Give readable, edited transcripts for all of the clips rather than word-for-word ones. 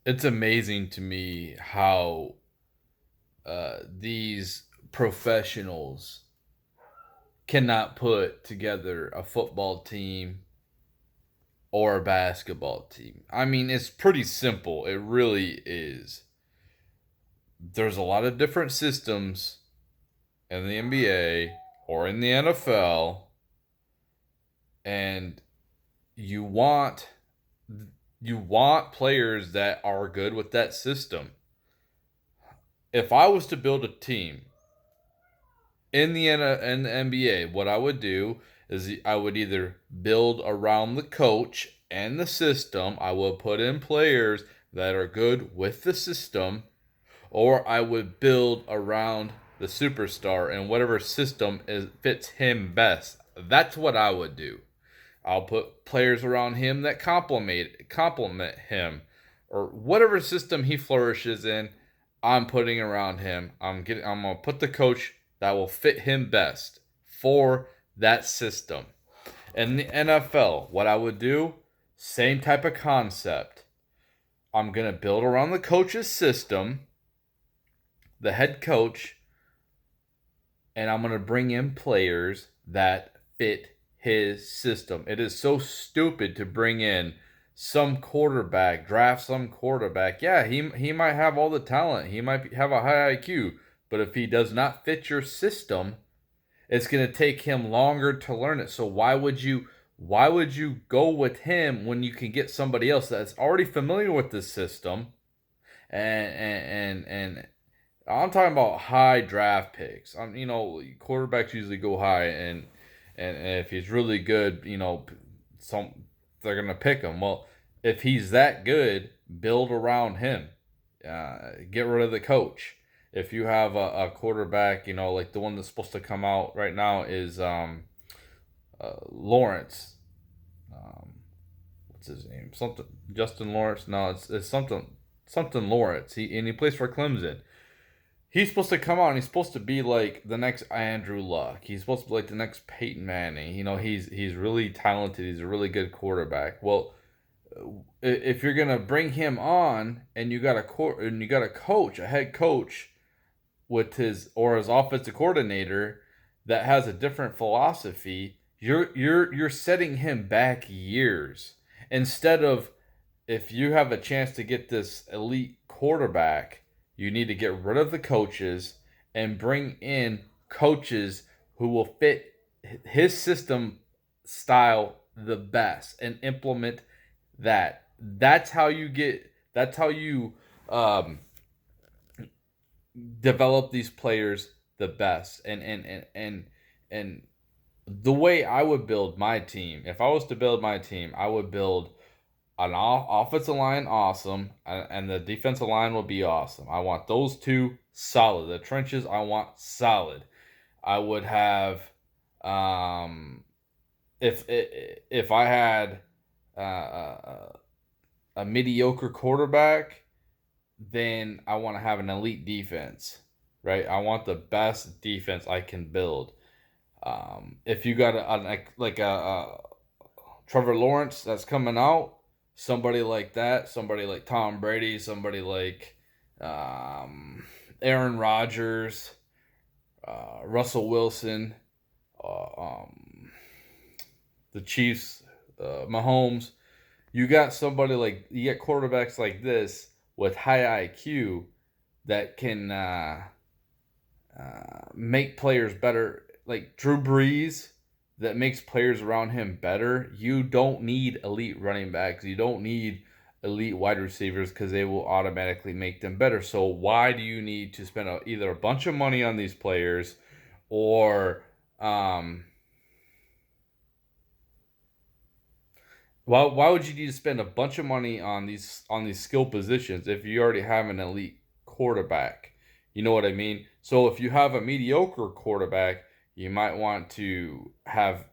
It's amazing to me how these professionals cannot put together a football team or a basketball team. I mean, it's pretty simple. It really is. There's a lot of different systems in the NBA or in the NFL, and you want you want players that are good with that system. If I was to build a team in the NBA, what I would do is I would either build around the coach and the system. I would put in players that are good with the system, or I would build around the superstar and whatever system fits him best. That's what I would do. I'll put players around him that complement him, or whatever system he flourishes in. I'm putting around him. I'm gonna put the coach that will fit him best for that system. In the NFL, what I would do, same type of concept. I'm gonna build around the coach's system, the head coach, and I'm going to bring in players that fit his system. It is so stupid to bring in some quarterback, draft some quarterback. Yeah, he might have all the talent. He might have a high IQ, but if he does not fit your system, it's going to take him longer to learn it. So why would you go with him when you can get somebody else that's already familiar with the system and I'm talking about high draft picks. Quarterbacks usually go high, and if he's really good, some they're gonna pick him. Well, if he's that good, build around him. Get rid of the coach. If you have a quarterback, like the one that's supposed to come out right now is Lawrence. Um, what's his name? Something Justin Lawrence. No, it's something Lawrence. He plays for Clemson. He's supposed to come out and he's supposed to be like the next Andrew Luck. He's supposed to be like the next Peyton Manning. He's really talented. He's a really good quarterback. Well, if you're gonna bring him on and you got a coach, a head coach with his offensive coordinator that has a different philosophy, you're setting him back years. Instead of, if you have a chance to get this elite quarterback, you need to get rid of the coaches and bring in coaches who will fit his system style the best and implement that. That's how you um, develop these players the best. And the way I would build my team, if I was to build my team, I would build an offensive line awesome, and the defensive line will be awesome. I want those two solid. The trenches I want solid. I would have, if I had a mediocre quarterback, then I want to have an elite defense, right? I want the best defense I can build. If you got a Trevor Lawrence that's coming out, somebody like that, somebody like Tom Brady, somebody like um, Aaron Rodgers, Russell Wilson, uh, um, the Chiefs, Mahomes. You get quarterbacks like this with high IQ that can make players better, like Drew Brees, that makes players around him better. You don't need elite running backs. You don't need elite wide receivers because they will automatically make them better. So why do you need to spend either a bunch of money on these players, or um, why would you need to spend a bunch of money on these skill positions if you already have an elite quarterback? You know what I mean? So if you have a mediocre quarterback, you might want to have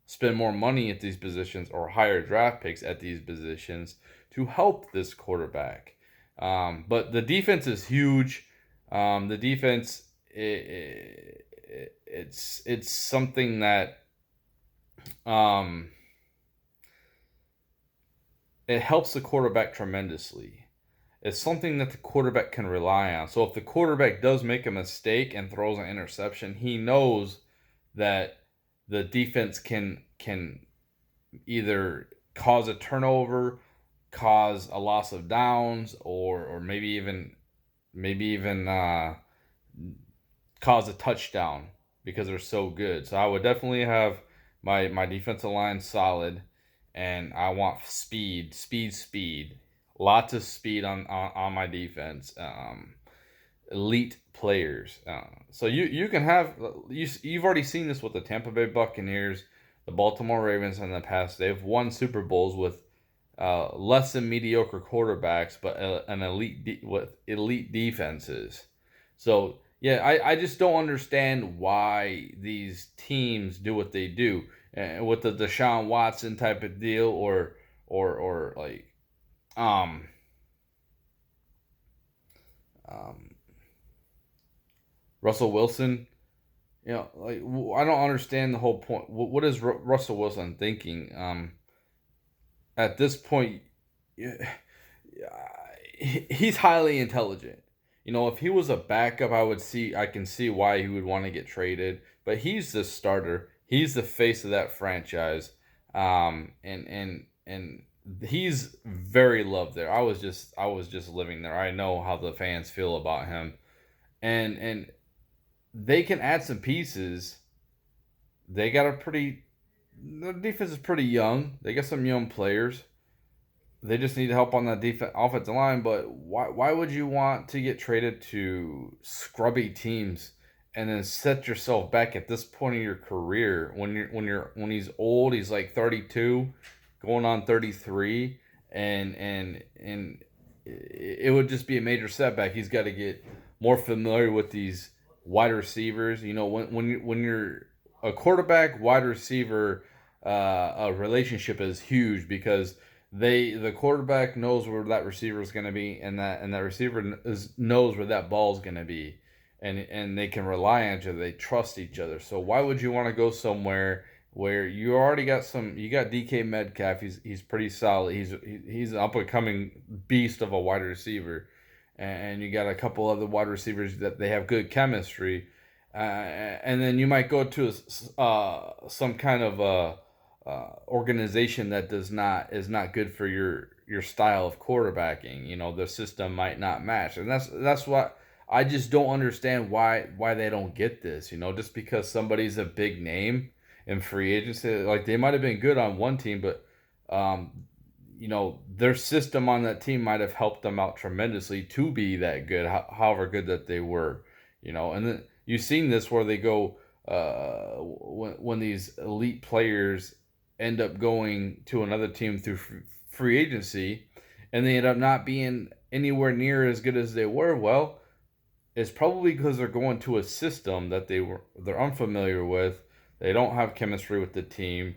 spend more money at these positions or higher draft picks at these positions to help this quarterback. But the defense is huge. The defense, it's something that um, it helps the quarterback tremendously. is something that the quarterback can rely on. So if the quarterback does make a mistake and throws an interception, he knows that the defense can either cause a turnover, cause a loss of downs, or maybe even cause a touchdown because they're so good. So I would definitely have my defensive line solid, and I want speed, speed, speed, lots of speed on my defense. Elite players. So you can have you've already seen this with the Tampa Bay Buccaneers, the Baltimore Ravens in the past. They've won Super Bowls with less than mediocre quarterbacks, but an with elite defenses. So yeah, I just don't understand why these teams do what they do, with the Deshaun Watson type of deal, or like um um Russell Wilson. Like I don't understand the whole point. What is Russell Wilson thinking? At this point, yeah, he's highly intelligent. If he was a backup, I can see why he would want to get traded. But he's the starter. He's the face of that franchise. And he's very loved there. I was just living there. I know how the fans feel about him. And they can add some pieces. They got a pretty The defense is pretty young. They got some young players. They just need help on that offensive line. But why would you want to get traded to scrubby teams and then set yourself back at this point in your career when he's old? He's like 32, going on 33, and it would just be a major setback. He's got to get more familiar with these wide receivers. When you're a quarterback wide receiver, a relationship is huge because the quarterback knows where that receiver is going to be, and that receiver knows where that ball is going to be, and they can rely on each other. They trust each other. So why would you want to go somewhere where you already got you got DK Metcalf? He's pretty solid. He's an up and coming beast of a wide receiver, and you got a couple other wide receivers that they have good chemistry. And then you might go to some kind of organization that is not good for your style of quarterbacking. The system might not match, and that's what I just don't understand why they don't get this. Just because somebody's a big name in free agency, like they might have been good on one team, but um, their system on that team might have helped them out tremendously to be that good, however good that they were. And then you've seen this where they go when these elite players end up going to another team through free agency, and they end up not being anywhere near as good as they were. Well, it's probably because they're going to a system that they're unfamiliar with. They don't have chemistry with the team.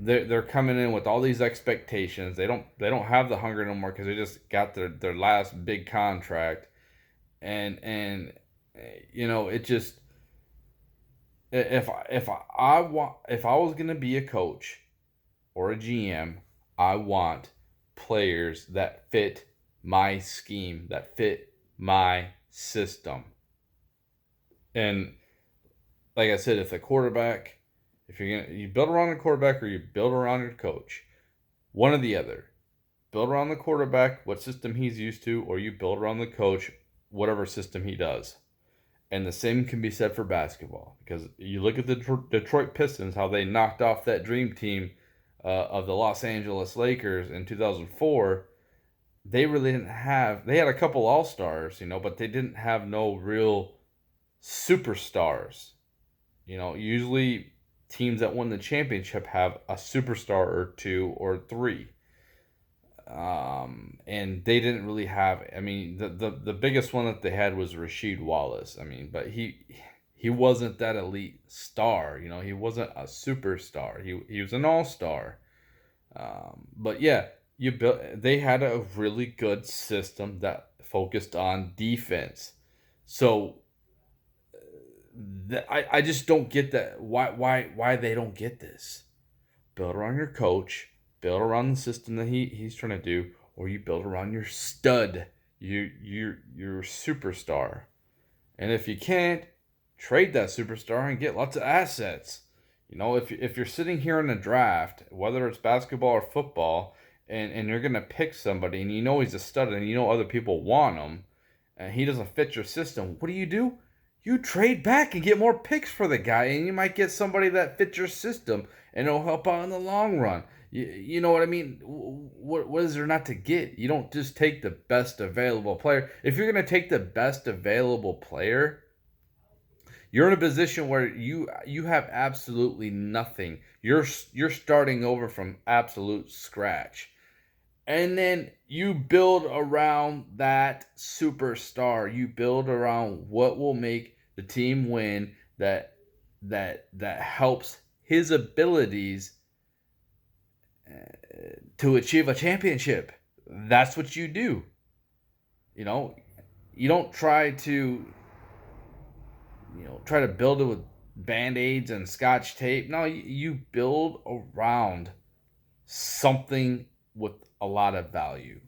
They're coming in with all these expectations. They don't have the hunger no more because they just got their last big contract, and it just, if I was gonna be a coach or a GM, I want players that fit my scheme, that fit my system. And like I said, if you build around the quarterback or you build around your coach, one or the other. Build around the quarterback, what system he's used to, or you build around the coach, whatever system he does. And the same can be said for basketball, because you look at the Detroit Pistons, how they knocked off that dream team of the Los Angeles Lakers in 2004. They really didn't have. They had a couple All Stars, but they didn't have no real superstars. Usually teams that win the championship have a superstar or two or three. And they didn't really have. I mean, the biggest one that they had was Rasheed Wallace. I mean, but he wasn't that elite star. He wasn't a superstar. He was an all-star. But yeah, they had a really good system that focused on defense. So I just don't get that. Why they don't get this? Build around your coach, build around the system that he's trying to do, or you build around your stud, your superstar. And if you can't, trade that superstar and get lots of assets. If you're sitting here in a draft, whether it's basketball or football, and you're gonna pick somebody, and you know he's a stud, and you know other people want him, and he doesn't fit your system, what do? You trade back and get more picks for the guy, and you might get somebody that fits your system, and it'll help out in the long run. You know what I mean? What is there not to get? You don't just take the best available player. If you're going to take the best available player, you're in a position where you have absolutely nothing. You're starting over from absolute scratch. And then you build around that superstar. You build around what will make the team win, that helps his abilities to achieve a championship. That's what you do. You know, you don't try to build it with band-aids and scotch tape. No, you build around something with a lot of value.